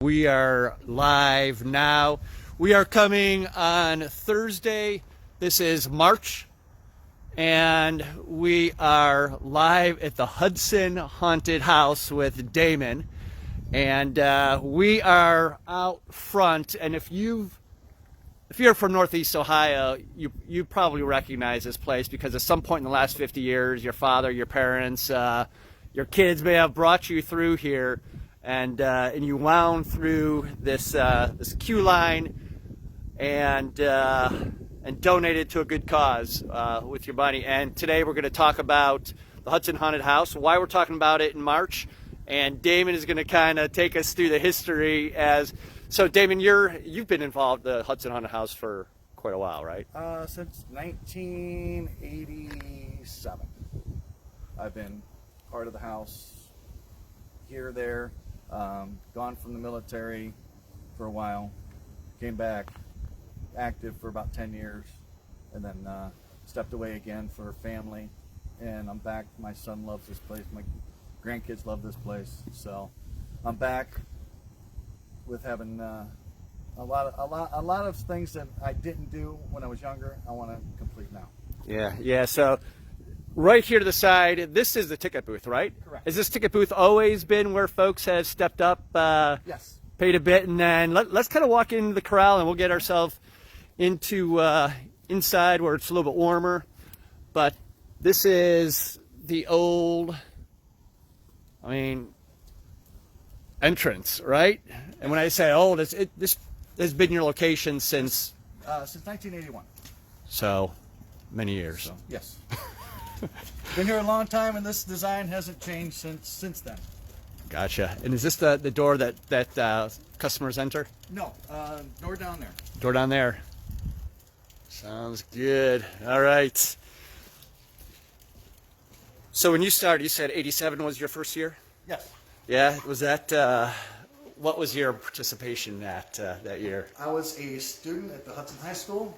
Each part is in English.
We are live now. We are coming on Thursday. This is March, and we are live at the Hudson Haunted House with Damon. And we are out front, and if you're from Northeast Ohio, you probably recognize this place because at some point in the last 50 years, your father, your parents, your kids may have brought you through here, and you wound through this queue line and donated to a good cause with your money. And today we're going to talk about the Hudson Haunted House, why we're talking about it in March, and Damon is going to kind of take us through the history. So Damon, you've been involved in the Hudson Haunted House for quite a while, right? Since 1987. I've been part of the house here, there, gone from the military for a while, came back, active for about 10 years, and then stepped away again for family, and I'm back. My son loves this place. My grandkids love this place, so I'm back with having a lot of things that I didn't do when I was younger. I want to complete now. Yeah. So right here to the side, this is the ticket booth, right? Correct. Has this ticket booth always been where folks have stepped up, Yes. paid a bit, and then let's kind of walk into the corral and we'll get ourselves into inside where it's a little bit warmer. But this is the old, entrance, right? And when I say old, this has been your location since 1981. So many years. So, yes. Been here a long time, and this design hasn't changed since then. Gotcha. And is this the door that customers enter? No, door down there. Door down there. Sounds good. All right. So when you started, you said 87 was your first year? Yes. Yeah. Was that, what was your participation that year? I was a student at the Hudson High School,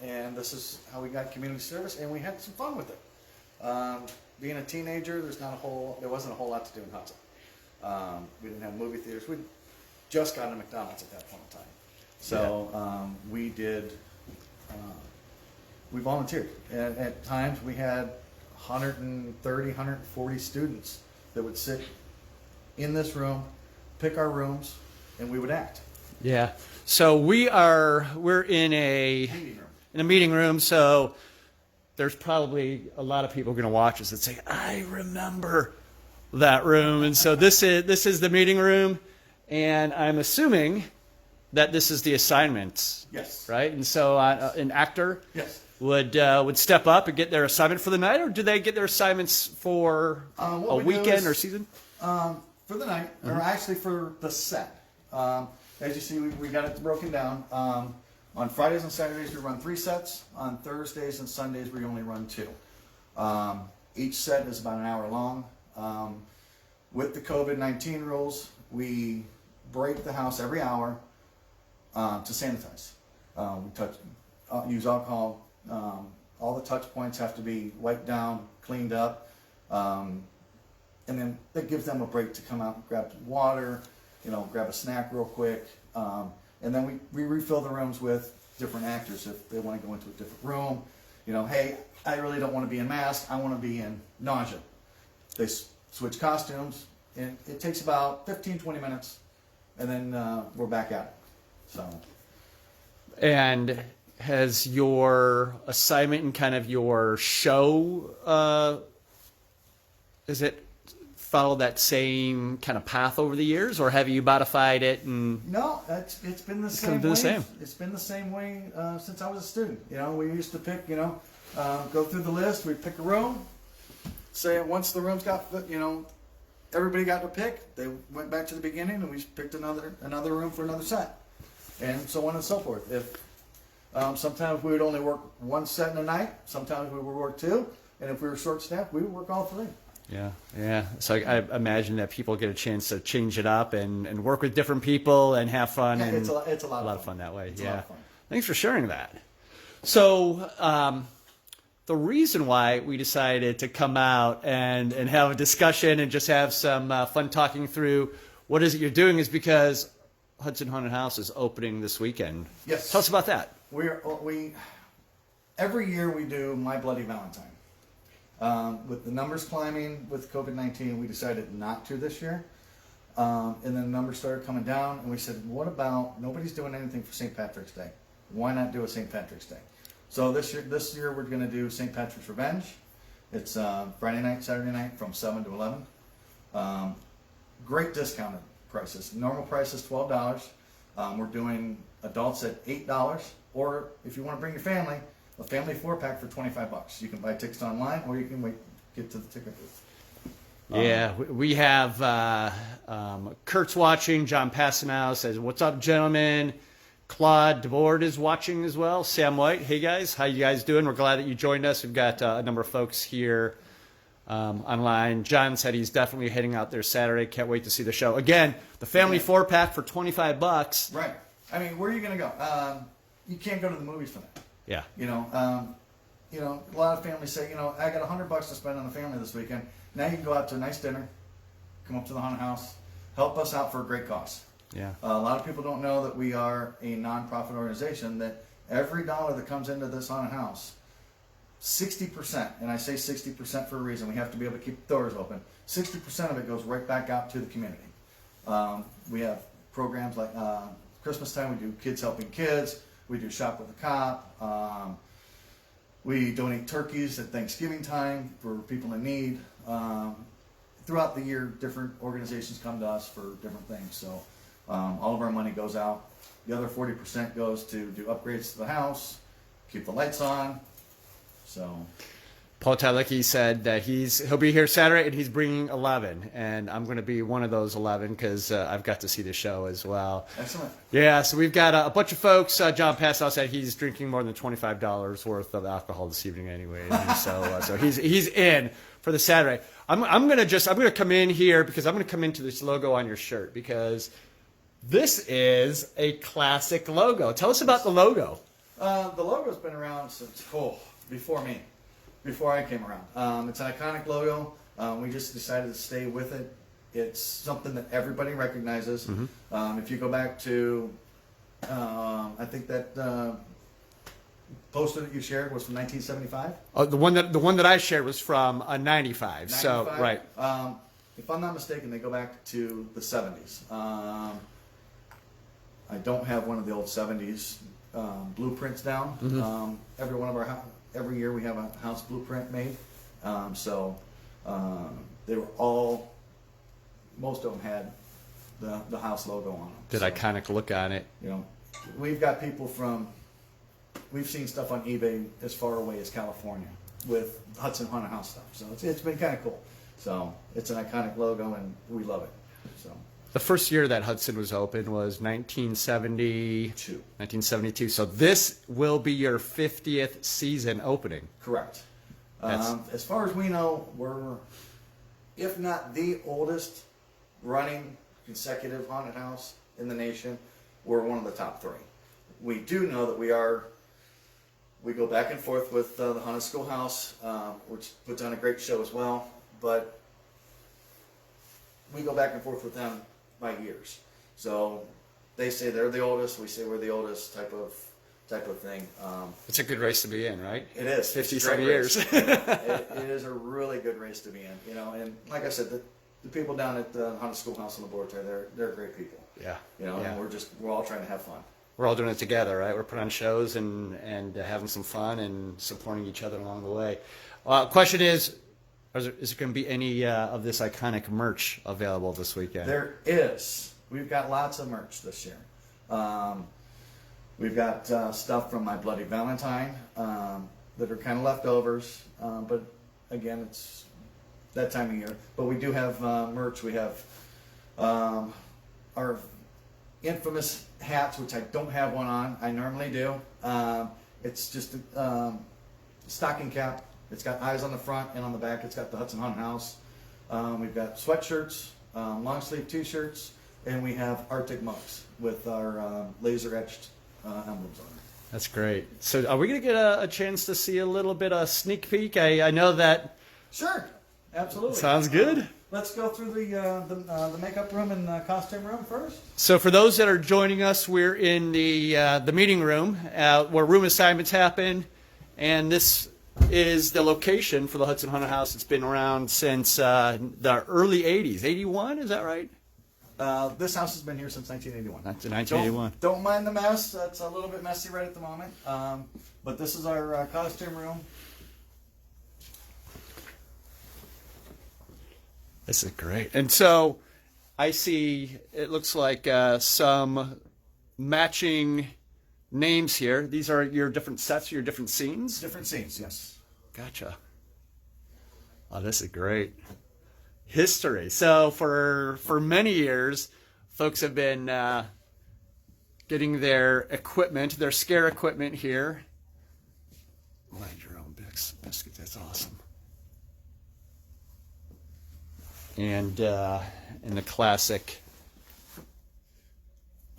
and this is how we got community service, and we had some fun with it. Being a teenager, there wasn't a whole lot to do in Hudson. We didn't have movie theaters. We'd just gotten to McDonald's at that point in time. So we volunteered. And at times we had 130, 140 students that would sit in this room, pick our rooms, and we would act. Yeah. So we're in a meeting room. So there's probably a lot of people going to watch us that say, "I remember that room." And so this is the meeting room, and I'm assuming that this is the assignments. Yes. Right. And so an actor. Yes. Would step up and get their assignment for the night, or do they get their assignments for a weekend or season? For the night, or actually for the set. As you see, we got it broken down. On Fridays and Saturdays, we run 3 sets. On Thursdays and Sundays, we only run 2. Each set is about an hour long. With the COVID-19 rules, we break the house every hour to sanitize. We use alcohol. All the touch points have to be wiped down, cleaned up, and then that gives them a break to come out and grab some water, grab a snack real quick, and then we refill the rooms with different actors if they want to go into a different room. Hey, I really don't want to be in mask, I want to be in nausea. They switch costumes, and it takes about 15-20 minutes, and then we're back at it. So. And has your assignment and kind of your show, is it followed that same kind of path over the years, or have you modified it? No, it's been the same way. It's been the same way since I was a student. We used to pick, go through the list. We'd pick a room. Say once the rooms got, everybody got to pick. They went back to the beginning, and we picked another room for another set, and so on and so forth. If sometimes we would only work 1 set in a night. Sometimes we would work 2, and if we were short-staffed, we would work all 3. Yeah. So I imagine that people get a chance to change it up and work with different people and have fun. And it's a lot of fun that way. It's a lot of fun. Thanks for sharing that. So the reason why we decided to come out and have a discussion and just have some fun talking through what is it you're doing is because Hudson Haunted House is opening this weekend. Yes. Tell us about that. We every year we do My Bloody Valentine. With the numbers climbing with COVID-19, we decided not to this year. And then the numbers started coming down, and we said, what about, nobody's doing anything for St. Patrick's Day. Why not do a St. Patrick's Day? So this year we're going to do St. Patrick's Revenge. It's Friday night, Saturday night from 7 to 11. Great discounted prices. Normal price is $12. We're doing adults at $8, or if you want to bring your family, a family 4-pack for $25. You can buy tickets online, or you can get to the ticket booth. Yeah, we have Kurt's watching. John Passanow says, "What's up, gentlemen?" Claude DeBoard is watching as well. Sam White, hey guys, how you guys doing? We're glad that you joined us. We've got a number of folks here online. John said he's definitely heading out there Saturday. Can't wait to see the show. Again, the family 4-pack for $25. Right. I mean, where are you going to go? You can't go to the movies for that. Yeah. You know, a lot of families say, I got $100 to spend on the family this weekend. Now you can go out to a nice dinner, come up to the haunted house, help us out for a great cause. Yeah. A lot of people don't know that we are a nonprofit organization, that every dollar that comes into this haunted house, 60%, and I say 60% for a reason, we have to be able to keep the doors open, 60% of it goes right back out to the community. We have programs like Christmas time, we do Kids Helping Kids, we do Shop with a Cop, we donate turkeys at Thanksgiving time for people in need. Throughout the year, different organizations come to us for different things. So all of our money goes out. The other 40% goes to do upgrades to the house, keep the lights on. So Paul Tylecki said that he'll be here Saturday and he's bringing 11, and I'm going to be one of those 11 because I've got to see the show as well. Excellent. Yeah, so we've got a bunch of folks. John Passow said he's drinking more than $25 worth of alcohol this evening anyway, so he's in for the Saturday. I'm gonna come in here because I'm gonna come into this logo on your shirt because this is a classic logo. Tell us about the logo. The logo's been around since before I came around. It's an iconic logo. We just decided to stay with it. It's something that everybody recognizes. Mm-hmm. If you go back to, I think that poster that you shared was from 1975. Oh, the one that I shared was from 95. So right. If I'm not mistaken, they go back to the 70s. I don't have one of the old 70s blueprints down. Mm-hmm. Every year we have a house blueprint made. They were all, most of them had the house logo on them. Good iconic look on it. We've got people we've seen stuff on eBay as far away as California with Hudson Haunted House stuff. So it's been kind of cool. So it's an iconic logo and we love it. So. The first year that Hudson was open was 1972. So this will be your 50th season opening. Correct. As far as we know, we're, if not the oldest running consecutive haunted house in the nation, we're one of the top 3. We do know that we go back and forth with the Haunted Schoolhouse, which puts on a great show as well, but we go back and forth with them by years. So they say they're the oldest, we say we're the oldest type of thing. It's a good race to be in, right? It is. 50-some years. it is a really good race to be in, and like I said, the people down at the Haunted Schoolhouse on the board there, they're great people. Yeah. And we're all trying to have fun. We're all doing it together, right? We're putting on shows and having some fun and supporting each other along the way. Question is there going to be any of this iconic merch available this weekend? There is. We've got lots of merch this year. We've got stuff from My Bloody Valentine that are kind of leftovers, but again, it's that time of year. But we do have merch. We have our infamous hats, which I don't have one on. I normally do. It's just a stocking cap. It's got eyes on the front and on the back. It's got the Hudson Haunted House. We've got sweatshirts, long sleeve t-shirts, and we have Arctic mugs with our laser etched emblems on it. That's great. So are we going to get a chance to see a little bit of sneak peek? I know that. Sure. Absolutely. Sounds good. Let's go through the makeup room and costume room first. So for those that are joining us, we're in the meeting room where room assignments happen, and this is the location for the Hudson Haunted House. It's been around since the early 80s. 81, is that right? This house has been here since 1981. That's 1981. Don't mind the mess. It's a little bit messy right at the moment. But this is our costume room. This is great. And so I see it looks like some matching names here. These are your different sets, your different scenes? Different scenes, yes. Gotcha. Oh, this is great. History. So for many years, folks have been getting their equipment, their scare equipment here. Mind your own biscuit. That's awesome. And in the classic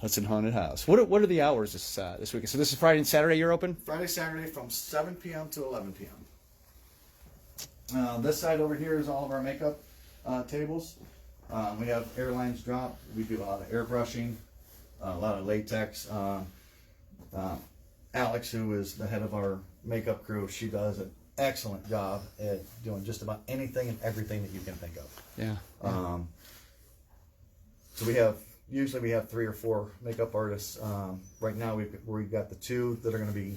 Hudson Haunted House. What are the hours this week? So this is Friday and Saturday you're open? Friday, Saturday from 7 p.m. to 11 p.m. This side over here is all of our makeup tables. We have airlines drop. We do a lot of airbrushing, a lot of latex. Alex, who is the head of our makeup crew, she does an excellent job at doing just about anything and everything that you can think of. Yeah. So usually we have 3 or 4 makeup artists. Right now we've got the 2 that are going to be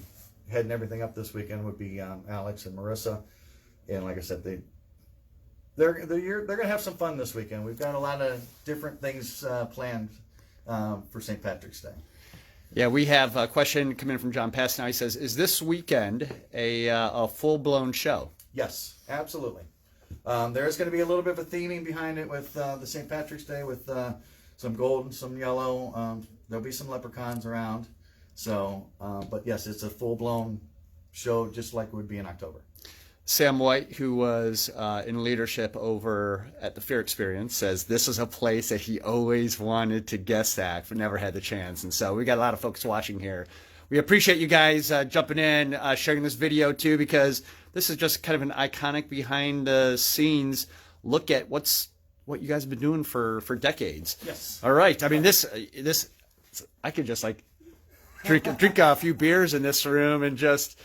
heading everything up this weekend would be Alex and Marissa. And like I said, they're going to have some fun this weekend. We've got a lot of different things planned for St. Patrick's Day. Yeah, we have a question coming in from John Pass now. He says, is this weekend a full-blown show? Yes, absolutely. There's going to be a little bit of a theming behind it with the St. Patrick's Day with some gold and some yellow. There'll be some leprechauns around. So, but yes, it's a full-blown show just like it would be in October. Sam White, who was in leadership over at the Fear Experience, says this is a place that he always wanted to guest act but never had the chance. And so we got a lot of folks watching here. We appreciate you guys jumping in, sharing this video too, because this is just kind of an iconic behind the scenes look at what you guys have been doing for decades. Yes. All right. I mean, this I could just like drink a few beers in this room and just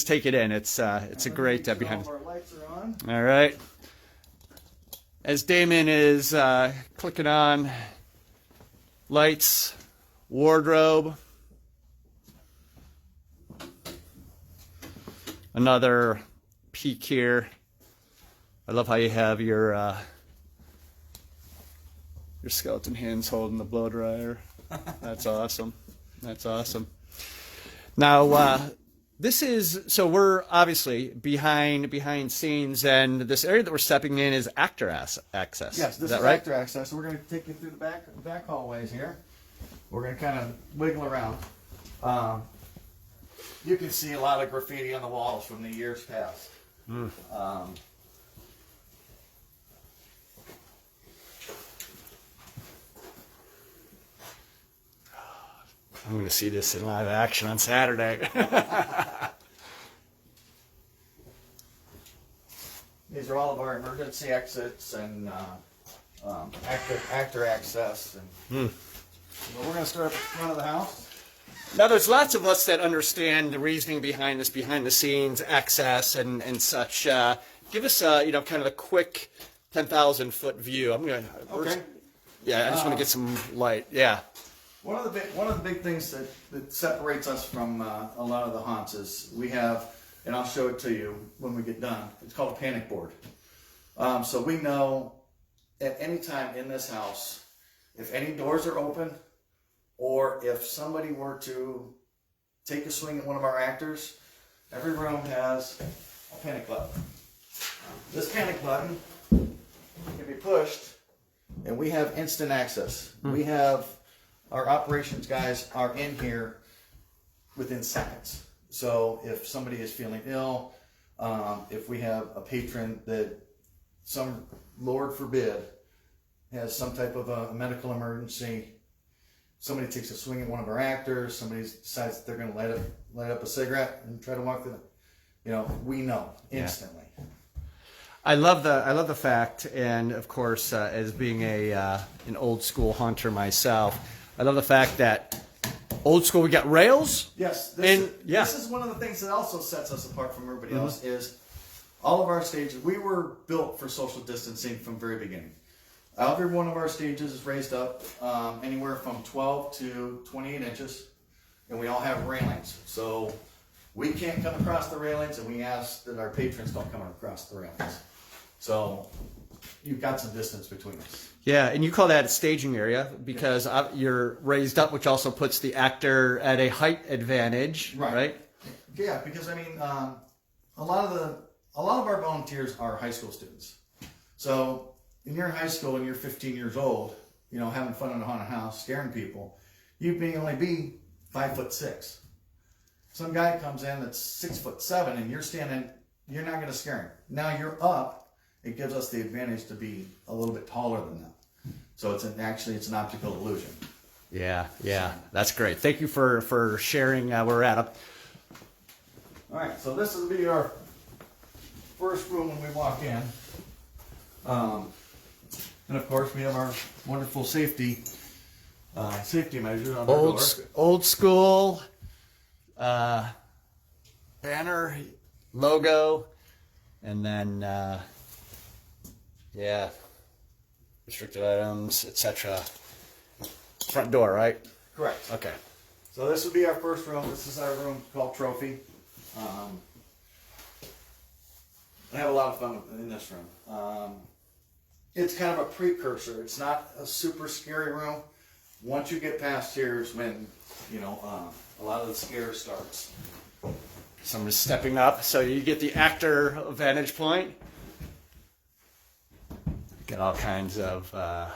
take it in. It's a great behind. All of our lights are on. All right. As Damon is clicking on lights, wardrobe, another peek here. I love how you have your skeleton hands holding the blow dryer. That's awesome. That's awesome. Now, so we're obviously behind scenes, and this area that we're stepping in is actor access. Yes, this is right? actor access. So we're going to take you through the back hallways here. We're going to kind of wiggle around. You can see a lot of graffiti on the walls from the years past. I'm going to see this in live action on Saturday. These are all of our emergency exits and actor access. And so we're going to start at the front of the house. Now, there's lots of us that understand the reasoning behind this, behind the scenes, access, and such. Give us, kind of a quick 10,000-foot view. Okay. Yeah, I just want to get some light. Yeah. One of the big things that separates us from a lot of the haunts is we have, and I'll show it to you when we get done. It's called a panic board. So we know at any time in this house, if any doors are open, or if somebody were to take a swing at one of our actors, every room has a panic button. This panic button can be pushed, and we have instant access. We have our operations guys are in here within seconds. So if somebody is feeling ill, if we have a patron that some, Lord forbid, has some type of a medical emergency, somebody takes a swing at one of our actors, somebody decides that they're going to light up a cigarette and try to walk through, we know instantly. I love the fact, and of course, as being an old school hunter myself, I love the fact that old school we got rails. Yes, this is one of the things that also sets us apart from everybody else. Is all of our stages, we were built for social distancing from very beginning. Every one of our stages is raised up anywhere from 12 to 28 inches, and we all have railings. So we can't come across the railings, and we ask that our patrons don't come across the railings. So you've got some distance between us. Yeah, and you call that a staging area because you're raised up, which also puts the actor at a height advantage, right? Yeah, because I mean, a lot of our volunteers are high school students. So in your high school and you're 15 years old, you know, having fun in a haunted house, scaring people, you may only be 5'6". Some guy comes in that's 6'7", and you're standing, you're not going to scare him. Now you're up. It gives us the advantage to be a little bit taller than them. So it's an optical illusion. Yeah, that's great. Thank you for sharing where we're at. All right, so this will be our first room when we walk in. And of course, we have our wonderful safety measures on our door. Old school banner, logo, and then restricted items, etc. Front door, right? Correct. Okay. So this would be our first room. This is our room called Trophy. I have a lot of fun in this room. It's kind of a precursor. It's not a super scary room. Once you get past here is when, a lot of the scare starts. Someone's stepping up, so you get the actor vantage point. Get all kinds of, but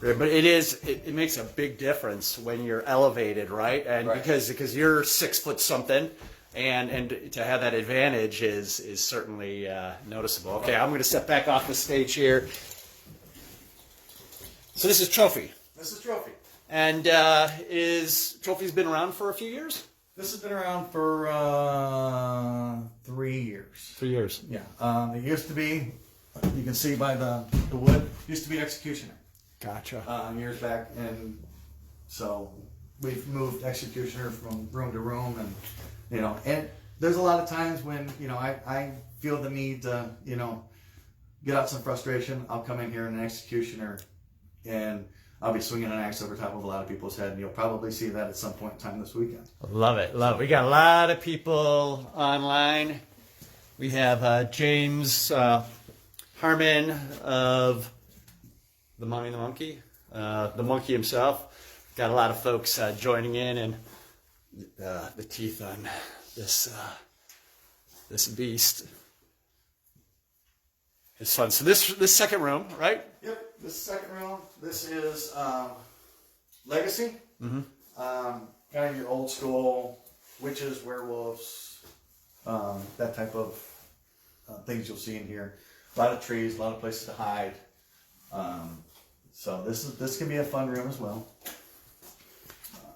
it makes a big difference when you're elevated, right? And right. because you're 6 foot something, and to have that advantage is certainly noticeable. Okay, I'm going to step back off the stage here. So this is Trophy. This is Trophy. And Trophy's been around for a few years? This has been around for 3 years. 3 years. Yeah. It used to be, you can see by the wood, used to be Executioner. Gotcha. Years back, and so we've moved Executioner from room to room, and and there's a lot of times when I feel the need to get out some frustration. I'll come in here in an Executioner, and I'll be swinging an axe over top of a lot of people's head, and you'll probably see that at some point in time this weekend. Love it. We got a lot of people online. We have James Harmon of The Mummy and the Monkey, the monkey himself. Got a lot of folks joining in, and the teeth on this beast. It's fun. So this second room, right? Yep. This second room. This is Legacy. Mm-hmm. Kind of your old school witches, werewolves, that type of things you'll see in here. A lot of trees, a lot of places to hide. So this can be a fun room as well.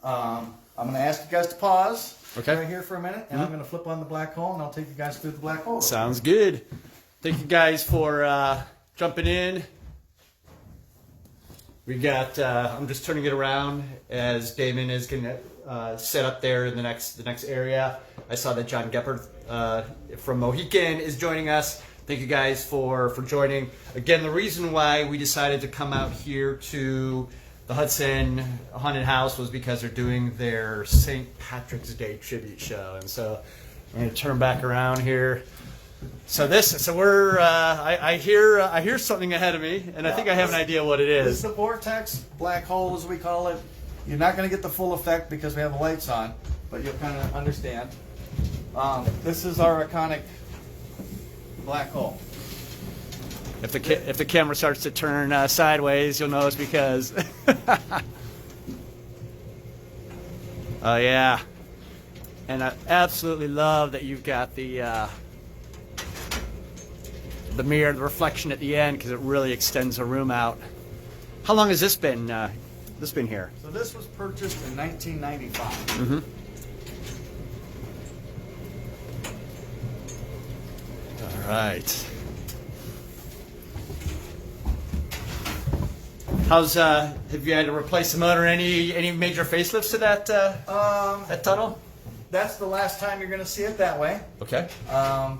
I'm going to ask you guys to pause right here for a minute, and I'm going to flip on the black hole, and I'll take you guys through the black hole. Sounds good. Thank you guys for jumping in. We got. I'm just turning it around as Damon is going to set up there in the next area. I saw that John Geppert from Mohican is joining us. Thank you guys for joining. Again, the reason why we decided to come out here to the Hudson Haunted House was because they're doing their St. Patrick's Day tribute show, and so I'm going to turn back around here. So we're I hear something ahead of me, and I think I have an idea what it is. This is the vortex black hole, as we call it. You're not going to get the full effect because we have the lights on, but you'll kind of understand. This is our iconic black hole. If the camera starts to turn sideways, you'll know it's because. Oh yeah, and I absolutely love that you've got the mirror, the reflection at the end, because it really extends the room out. How long has this been here? So this was purchased in 1995. Mm-hmm. All right. How's have you had to replace the motor? Any major facelifts to that tunnel? That's the last time you're going to see it that way. Okay.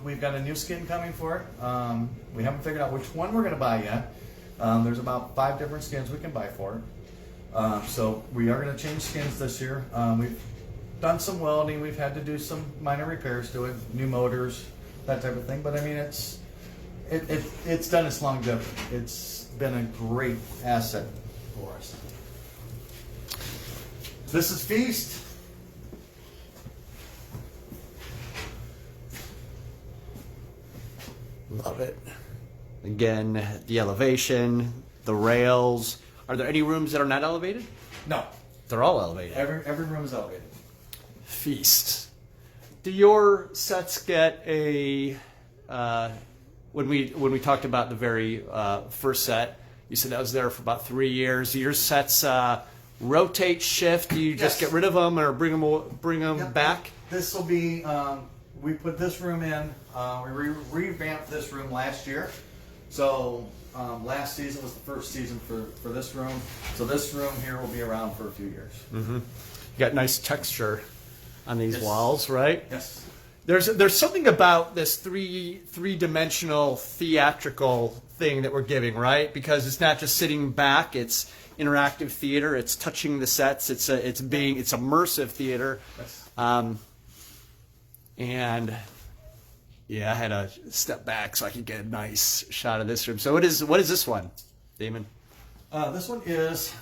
We've got a new skin coming for it. We haven't figured out which one we're going to buy yet. There's about 5 different skins we can buy for it. So we are going to change skins this year. We've done some welding. We've had to do some minor repairs to it, new motors, that type of thing. But I mean, it's done its longevity. It's been a great asset for us. This is Feast. Love it. Again, the elevation, the rails. Are there any rooms that are not elevated? No, They're all elevated. every room is elevated. Feast. Do your sets get a? When we talked about the very first set, you said that was there for about 3 years. Do your sets rotate, shift? Do you just Yes. get rid of them or bring them Yep. back? This will be. We put this room in. We revamped this room last year. So last season was the first season for this room. So this room here will be around for a few years. You got nice texture on these Yes. walls, right? Yes. There's something about this three-dimensional theatrical thing that we're giving, right? Because it's not just sitting back; it's interactive theater. It's touching the sets. It's immersive theater. Yes. And yeah, I had to step back so I could get a nice shot of this room. So what is this one, Damon? This one is.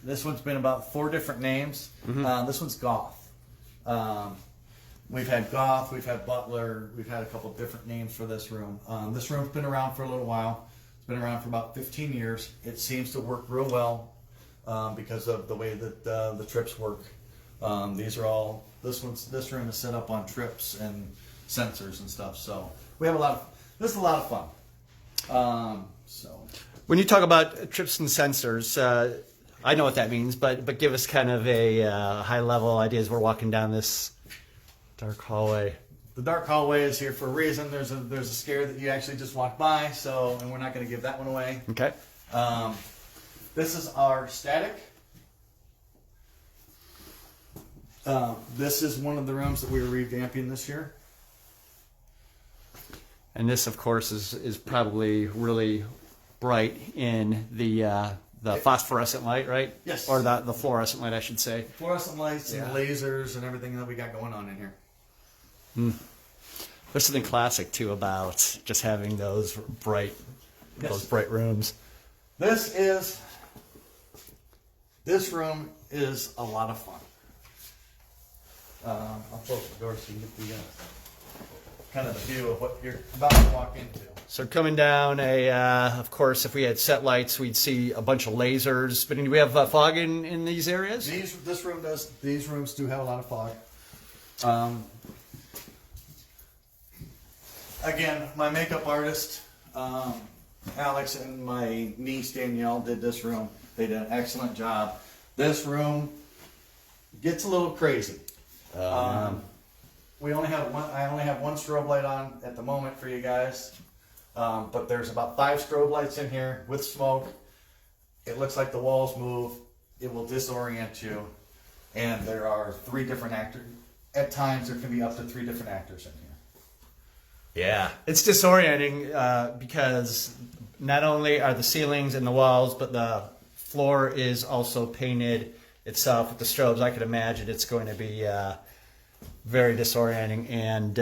This one's been about 4 different names. This one's Goth. We've had Goth, we've had Butler, we've had a couple different names for this room. This room's been around for a little while. It's been around for about 15 years. It seems to work real well because of the way that the trips work. This room is set up on trips and sensors and stuff. So we have this is a lot of fun. When you talk about trips and sensors, I know what that means, but give us kind of a high-level idea as we're walking down this dark hallway. The dark hallway is here for a reason. There's a scare that you actually just walked by, and we're not going to give that one away. Okay. This is our static. This is one of the rooms that we were revamping this year. And this, of course, is probably really bright in the phosphorescent light, right? Yes. Or the fluorescent light, I should say. Fluorescent lights Yeah. and lasers and everything that we got going on in here. There's something classic too about just having those bright rooms. This room is a lot of fun. I'll close the door so you get the kind of the view of what you're about to walk into. So coming down of course, if we had set lights, we'd see a bunch of lasers. But do we have fog in these areas? These rooms do have a lot of fog. Again, my makeup artist, Alex, and my niece Danielle did this room. They did an excellent job. This room gets a little crazy. We only have one. I only have one strobe light on at the moment for you guys, but there's about 5 strobe lights in here with smoke. It looks like the walls move. It will disorient you, and there are 3 different actors. At times, there can be up to 3 different actors in here. Yeah, it's disorienting because not only are the ceilings and the walls, but the floor is also painted itself with the strobes. I could imagine it's going to be very disorienting, and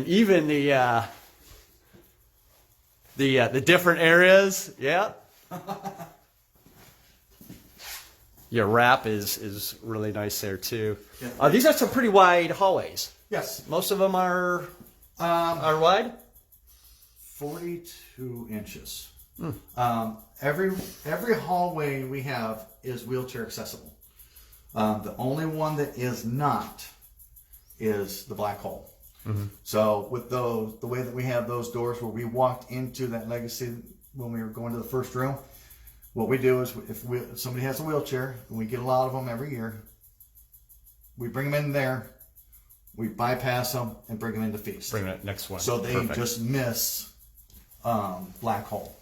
even the different areas. Yeah, your wrap is really nice there too. Yeah. These are some pretty wide hallways. Yes, Most of them are wide. 42 inches. Every hallway we have is wheelchair accessible. The only one that is not is the black hole. So with those, the way that we have those doors where we walked into that legacy when we were going to the first room, what we do is if somebody has a wheelchair, and we get a lot of them every year, we bring them in there, we bypass them and bring them into Feast. Bring that next one. So they Perfect. just miss black hole.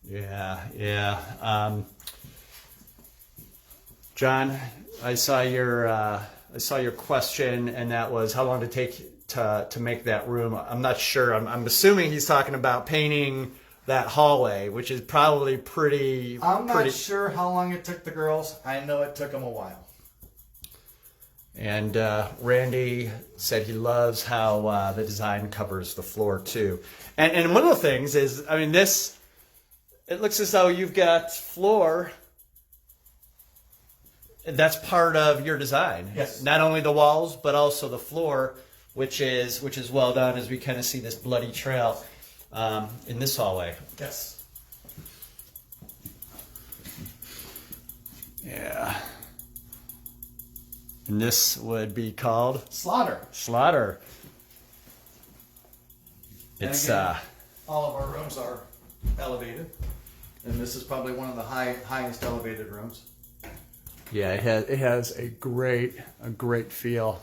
Yeah. John, I saw your question, and that was how long did it take to make that room. I'm not sure. I'm assuming he's talking about painting that hallway, which is probably pretty. I'm not sure how long it took the girls. I know it took them a while. And Randy said he loves how the design covers the floor too. And one of the things is, I mean, this, it looks as though you've got floor. That's part of your design. Yes. Not only the walls, but also the floor, which is well done, as we kind of see this bloody trail in this hallway. Yes. Yeah. And this would be called Slaughter. It's again, all of our rooms are elevated, and this is probably one of the highest elevated rooms. Yeah, it has a great feel.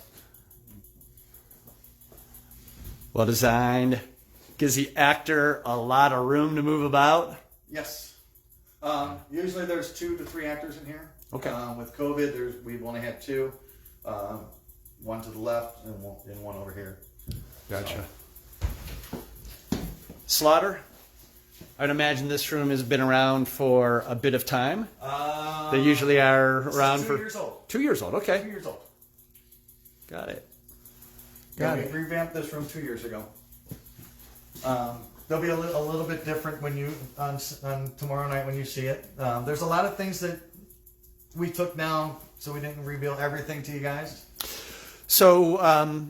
Well designed. Gives the actor a lot of room to move about. Yes. Usually there's 2 to 3 actors in here. Okay. With COVID, we've only had 2. One to the left and one over here. Gotcha. Slaughter, I'd imagine this room has been around for a bit of time. They usually are around for 2 years old. 2 years old. Okay. 2 years old. Got it. We revamped this room 2 years ago. They'll be a little bit different when you on tomorrow night when you see it. There's a lot of things that we took down, so we didn't reveal everything to you guys. So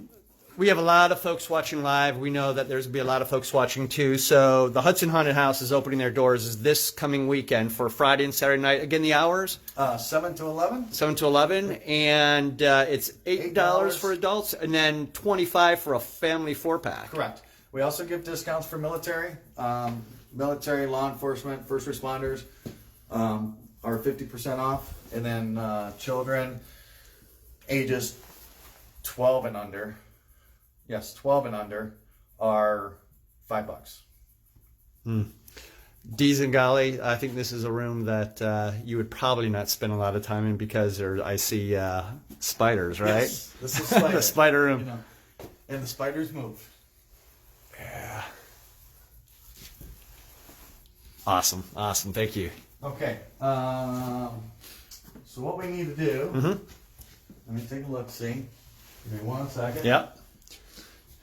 we have a lot of folks watching live. We know that there's going to be a lot of folks watching too. So the Hudson Haunted House is opening their doors this coming weekend for Friday and Saturday night. Again, the hours? 7 to 11. 7 to 11. And it's $8 for adults and then $25 for a family 4-pack. Correct. We also give discounts for military, law enforcement, first responders are 50% off. And then children ages 12 and under. Yes, 12 and under are $5. Deez and golly, I think this is a room that you would probably not spend a lot of time in because I see spiders, right? Yes, this is spider. The spider room. You know, and the spiders move. Yeah. Awesome. Thank you. Okay. So what we need to do, let me take a look, see. Give me 1 second. Yep.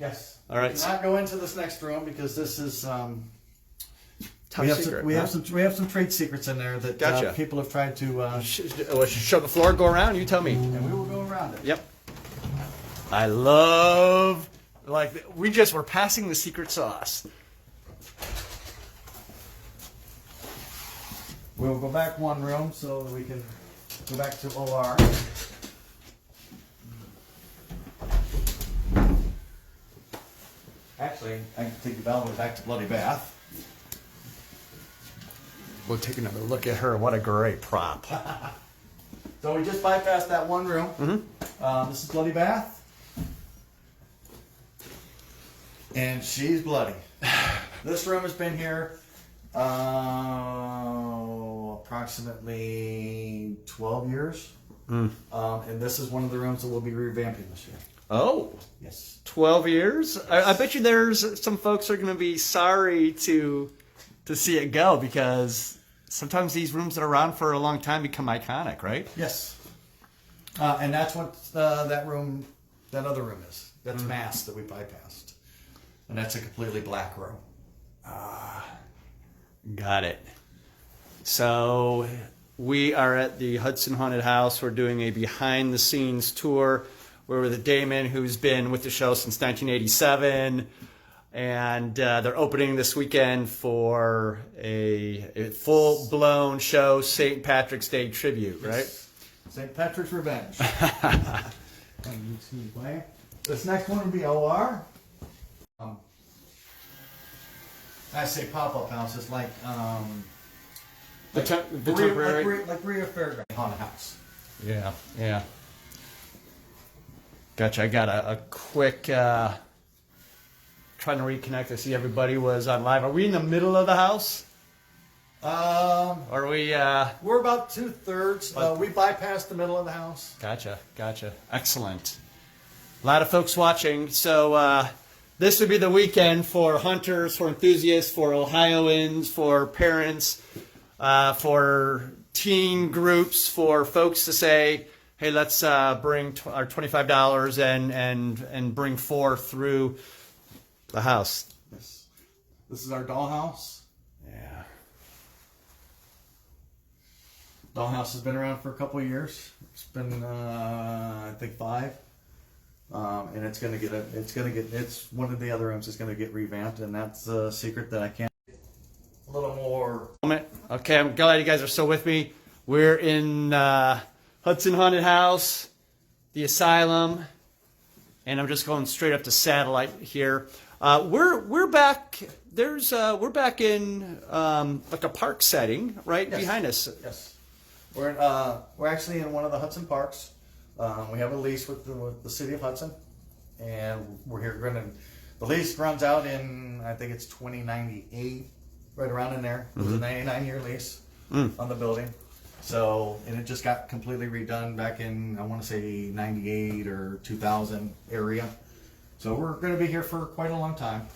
Yes. All right. We cannot go into this next room because this is Top secret. we have some trade secrets in there that Gotcha. people have tried to. Show the floor, go around. You tell me. And we will go around it. Yep. I love, we just were passing the secret sauce. We'll go back 1 room so that we can go back to OR. Actually, I can take the bellwether back to Bloody Bath. We'll take another look at her. What a great prop. So we just bypassed that 1 room. This is Bloody Bath. And she's bloody. This room has been here approximately 12 years. And this is one of the rooms that we'll be revamping this year. Oh, Yes. 12 years? I bet you there's some folks are going to be sorry to see it go because sometimes these rooms that are around for a long time become iconic, right? Yes. And that's what that other room is. That's mass that we bypassed. And that's a completely black room. Got it. So we are at the Hudson Haunted House. We're doing a behind-the-scenes tour. We're with Damon, who's been with the show since 1987. And they're opening this weekend for a full-blown show, St. Patrick's Day tribute, right? St. Patrick's Revenge. This next one would be OR. I say pop-up house. It's like The temporary. like Rio Fairground haunted house. Yeah. Gotcha. I got a quick trying to reconnect. I see everybody was on live. Are we in the middle of the house? Or are we? We're about 2/3. We bypassed the middle of the house. Gotcha. Excellent. A lot of folks watching. So this would be the weekend for hunters, for enthusiasts, for Ohioans, for parents, for teen groups, for folks to say, hey, let's bring our $25 and bring 4 through the house. This is our dollhouse. Yeah. Dollhouse has been around for a couple of years. It's been, I think, 5. And it's one of the other rooms is going to get revamped, and that's a secret that I can't. A little more. Okay, I'm glad you guys are still with me. We're in Hudson Haunted House, the Asylum, and I'm just going straight up to Satellite here. We're back. We're back in like a park setting right behind us. Yes, we're actually in one of the Hudson parks. We have a lease with the city of Hudson, and we're here. The lease runs out in, I think it's 2098, right around in there. It was a 99-year lease on the building. So, and it just got completely redone back in, I want to say 98 or 2000 area. So we're going to be here for quite a long time.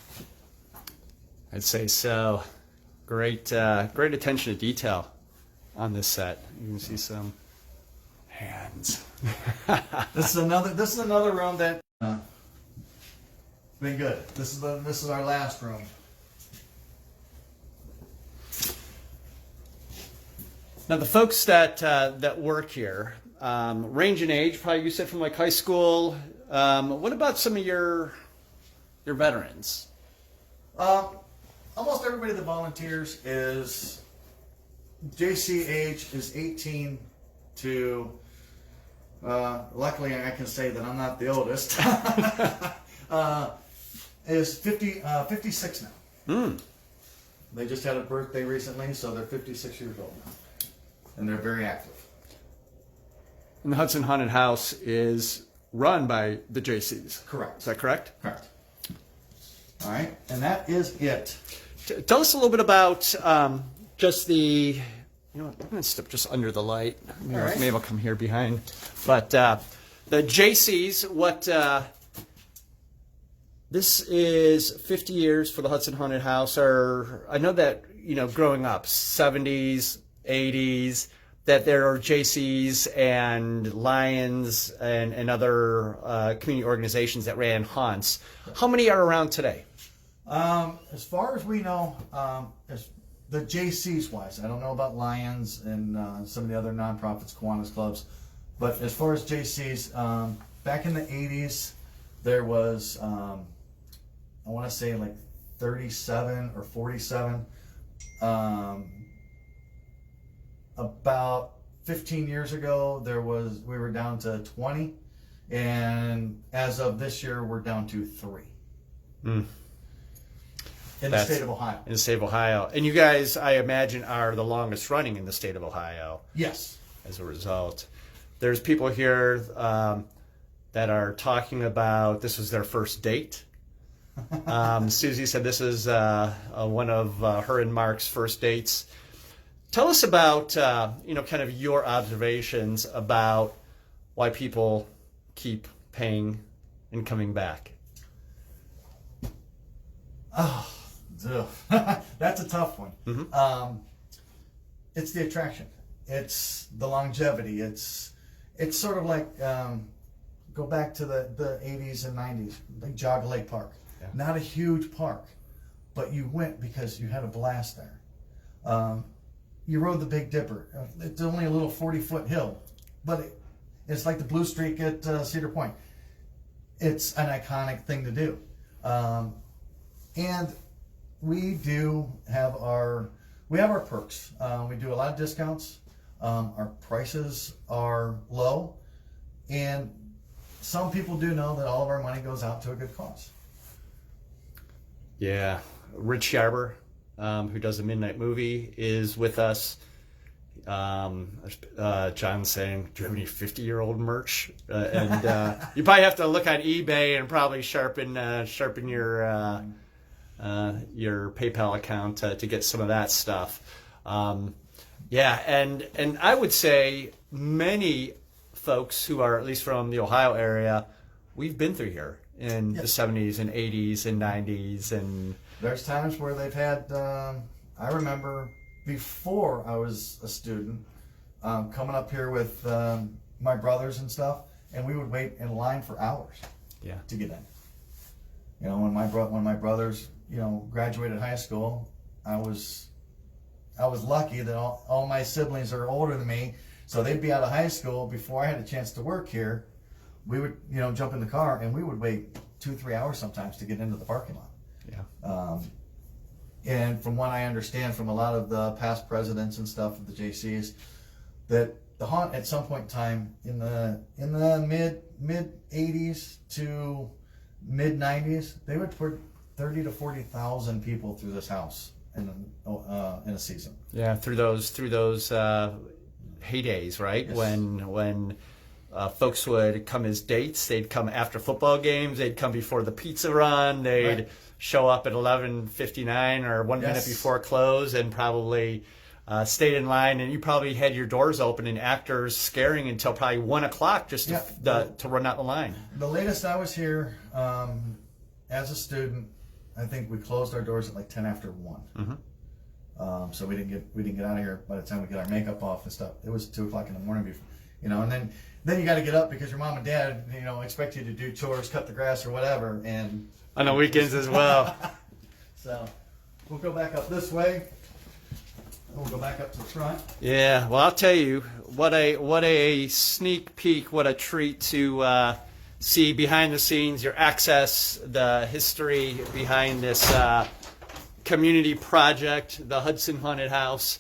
I'd say so. Great attention to detail on this set. You can see some hands. This is another room that been good. This is our last room. Now the folks that work here range in age. Probably you said from like high school. What about some of your veterans? Almost everybody that volunteers is JC age is 18 to. Luckily, I can say that I'm not the oldest. Is 56 now. They just had a birthday recently, so they're 56 years old now, and they're very active. And the Hudson Haunted House is run by the JCs. Correct. Is that correct? Correct. All right, and that is it. Tell us a little bit about just the. You know what? I'm going to step just under the light. Maybe I'll come here behind. But the JCs, this is 50 years for the Hudson Haunted House. I know that, growing up, 70s, 80s, that there are JCs and Lions and other community organizations that ran haunts. How many are around today? As far as we know, the JCs wise, I don't know about Lions and some of the other nonprofits, Kiwanis clubs, but as far as JCs, back in the 80s, there was, I want to say like 37 or 47. About 15 years ago, we were down to 20, and as of this year, we're down to 3. In the state of Ohio. In the state of Ohio. And you guys, I imagine, are the longest running in the state of Ohio. Yes. As a result. There's people here that are talking about this was their first date. Susie said this is one of her and Mark's first dates. Tell us about, kind of your observations about why people keep paying and coming back. Oh. That's a tough one. It's the attraction. It's the longevity. It's sort of like go back to the 80s and 90s, like Jog Lake Park. Yeah. Not a huge park, but you went because you had a blast there. You rode the Big Dipper. It's only a little 40-foot hill, but it's like the Blue Streak at Cedar Point. It's an iconic thing to do, and we do have our perks. We do a lot of discounts. Our prices are low, and some people do know that all of our money goes out to a good cause. Yeah, Rich Yarber, who does the Midnight Movie, is with us. John's saying, do you have any 50-year-old merch? And you probably have to look on eBay and probably sharpen your PayPal account to get some of that stuff. Yeah, and I would say many folks who are at least from the Ohio area, we've been through here in the 70s and 80s and 90s. And there's times where they've had, I remember before I was a student, coming up here with my brothers and stuff, and we would wait in line for hours to get in. You know, when my brothers, you know, graduated high school, I was lucky that all my siblings are older than me, so they'd be out of high school before I had a chance to work here. We would, you know, jump in the car and we would wait 2-3 hours sometimes to get into the parking lot. Yeah. And from what I understand from a lot of the past presidents and stuff of the JCs, that the haunt at some point in time in the mid 80s to mid 90s, they would put 30 to 40,000 people through this house in a season. Yeah, through those heydays, right? Yes. When folks would come as dates, they'd come after football games, they'd come before the pizza run, they'd show up at 11:59 or 1 minute before close, and probably stayed in line, and you probably had your doors open and actors scaring until probably 1 o'clock just to run out the line. The latest I was here as a student, I think we closed our doors at like 10 after 1. Mm-hmm. So we didn't get out of here by the time we get our makeup off and stuff. It was 2 o'clock in the morning before, you know, and then you got to get up because your mom and dad, you know, expect you to do chores, cut the grass or whatever, and on the weekends as well. So we'll go back up this way. We'll go back up to the front. Yeah, well, I'll tell you what a sneak peek, what a treat to see behind the scenes, your access, the history behind this community project, the Hudson Haunted House.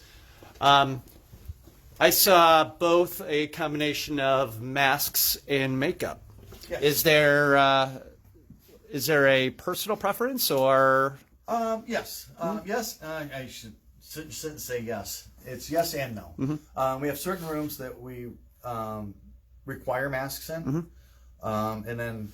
I saw both a combination of masks and makeup. Yes. Yes. Is there a personal preference or? Yes. Yes. I shouldn't say yes. It's yes and no. Mm-hmm. We have certain rooms that we require masks in, and then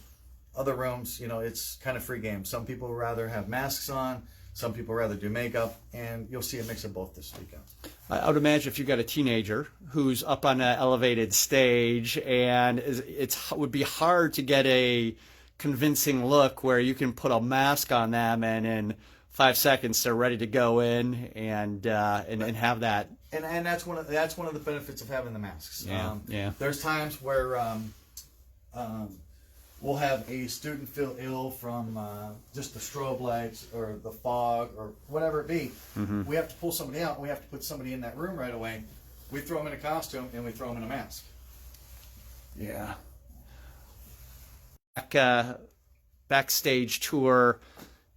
other rooms, you know, it's kind of free game. Some people rather have masks on. Some people rather do makeup, and you'll see a mix of both this weekend. I would imagine if you've got a teenager who's up on an elevated stage, and it would be hard to get a convincing look where you can put a mask on them, and in 5 seconds they're ready to go in and have that. And that's one of the benefits of having the masks. Yeah. There's times where we'll have a student feel ill from just the strobe lights or the fog or whatever it be. Mm-hmm. We have to pull somebody out. We have to put somebody in that room right away. We throw them in a costume and we throw them in a mask. Yeah. Backstage tour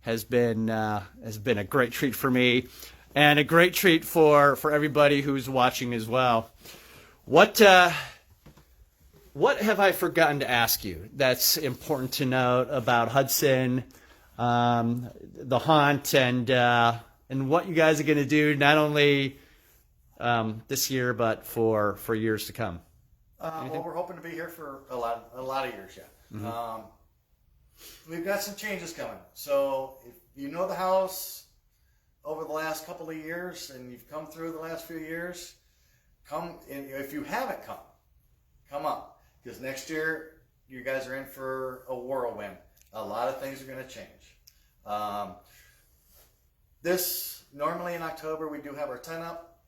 has been a great treat for me, and a great treat for everybody who's watching as well. What have I forgotten to ask you that's important to note about Hudson, the haunt, and what you guys are going to do not only this year but for years to come? Well, we're hoping to be here for a lot of years yet. Mm-hmm. We've got some changes coming. So if you know the house over the last couple of years and you've come through the last few years, come. And if you haven't come up. Because next year, you guys are in for a whirlwind. A lot of things are going to change. Normally in October, we do have our tent up.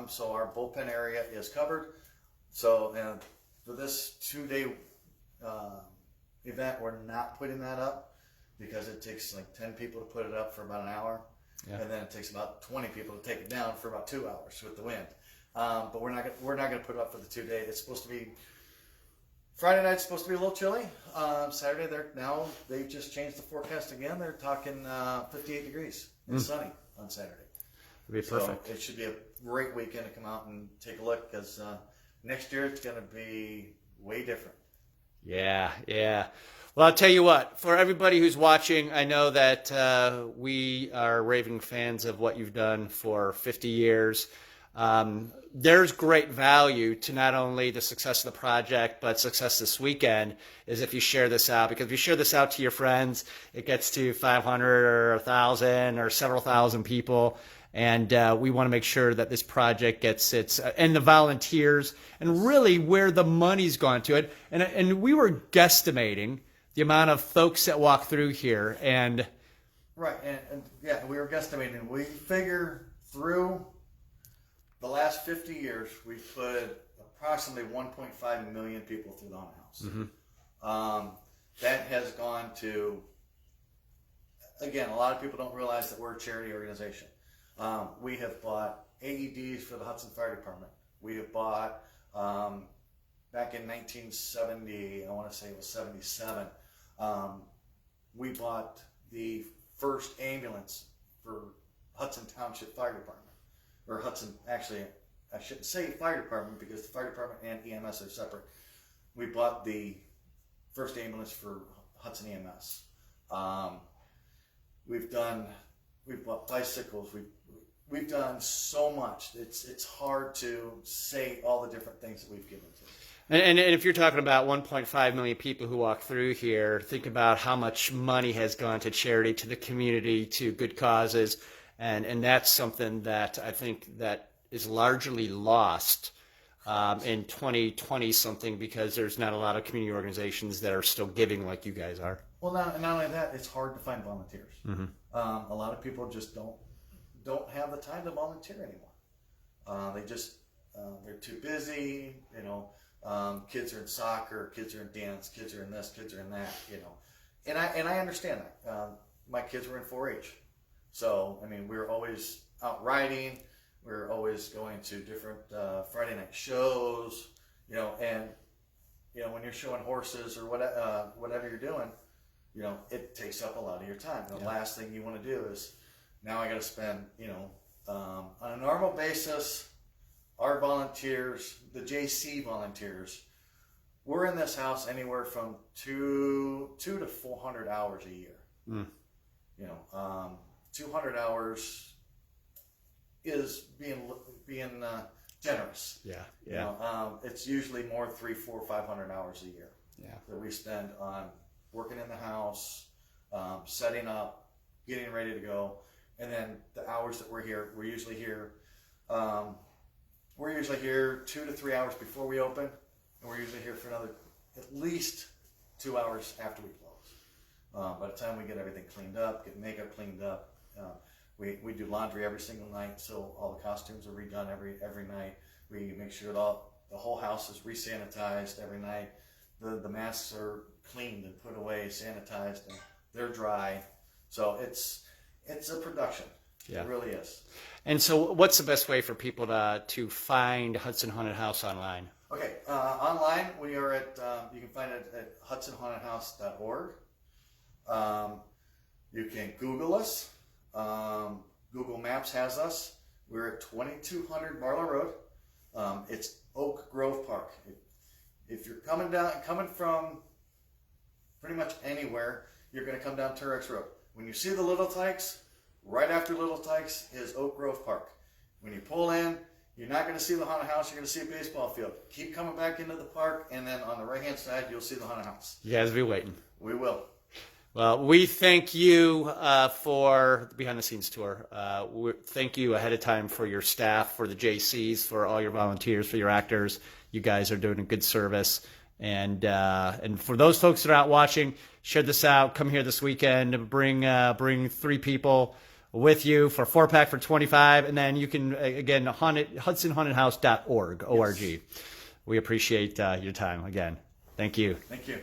So our bullpen area is covered. So for this 2-day event, we're not putting that up because it takes like 10 people to put it up for about an hour. Yeah. And then it takes about 20 people to take it down for about 2 hours with the wind. But we're not going to put it up for the 2 day. It's supposed to be Friday night's supposed to be a little chilly. Saturday, they've just changed the forecast again. They're talking 58 degrees and sunny on Saturday. It'll be perfect. So it should be a great weekend to come out and take a look because next year it's going to be way different. Yeah. Well, I'll tell you what, for everybody who's watching, I know that we are raving fans of what you've done for 50 years. There's great value to not only the success of the project, but success this weekend is if you share this out. Because if you share this out to your friends, it gets to 500 or 1,000 or several thousand people. And we want to make sure that this project gets its, and the volunteers, and really where the money's gone to it. And we were guesstimating the amount of folks that walk through here. And right, and yeah, we were guesstimating. We figure through the last 50 years, we've put approximately 1.5 million people through the haunted house. Mm-hmm. That has gone to, again, a lot of people don't realize that we're a charity organization. We have bought AEDs for the Hudson Fire Department. We have bought, back in 1970, I want to say it was 77, we bought the first ambulance for Hudson Township Fire Department. Or Hudson, actually, I shouldn't say fire department because the fire department and EMS are separate. We bought the first ambulance for Hudson EMS. We've bought bicycles. We've done so much. It's hard to say all the different things that we've given to them. And if you're talking about 1.5 million people who walk through here, think about how much money has gone to charity, to the community, to good causes. And that's something that I think that is largely lost in 2020 something, because there's not a lot of community organizations that are still giving like you guys are. Well, not only that, it's hard to find volunteers. Mm-hmm. A lot of people just don't have the time to volunteer anymore. They just they're too busy. Kids are in soccer, kids are in dance, kids are in this, kids are in that. And I understand that. My kids were in 4-H. So, I mean, we were always out riding. We were always going to different Friday night shows, and, when you're showing horses or whatever you're doing, it takes up a lot of your time. And the last thing you want to do is, now I got to spend, on a normal basis, our volunteers, the JC volunteers, we're in this house anywhere from 200 to 400 hours a year. Mm. 200 hours is being generous. Yeah. It's usually more 300, 400, 500 hours a year. Yeah. That we spend on working in the house, setting up, getting ready to go, and then the hours that we're here, we're usually here 2 to 3 hours before we open, and we're usually here for another at least 2 hours after we close. By the time we get everything cleaned up, get makeup cleaned up, we do laundry every single night, so all the costumes are redone every night. We make sure that the whole house is re-sanitized every night. The masks are cleaned and put away, sanitized, and they're dry. So it's a production. Yeah. It really is. And so what's the best way for people to find Hudson Haunted House online? Okay, online we are at, you can find it at hudsonhauntedhouse.org. You can Google us. Google Maps has us. We're at 2200 Barlow Road. It's Oak Grove Park. If you're coming from pretty much anywhere, you're going to come down Turex Road. When you see the Little Tykes, right after Little Tykes is Oak Grove Park. When you pull in, you're not going to see the haunted house. You're going to see a baseball field. Keep coming back into the park, and then on the right-hand side, you'll see the haunted house. You guys be waiting. We will. Well, we thank you for the behind-the-scenes tour. Thank you ahead of time for your staff, for the JCs, for all your volunteers, for your actors. You guys are doing a good service. And for those folks that are out watching, share this out. Come here this weekend. Bring 3 people with you for a 4-pack for $25. And then you can, again, HudsonHauntedHouse.org, O-R-G. We appreciate your time again. Thank you. Thank you.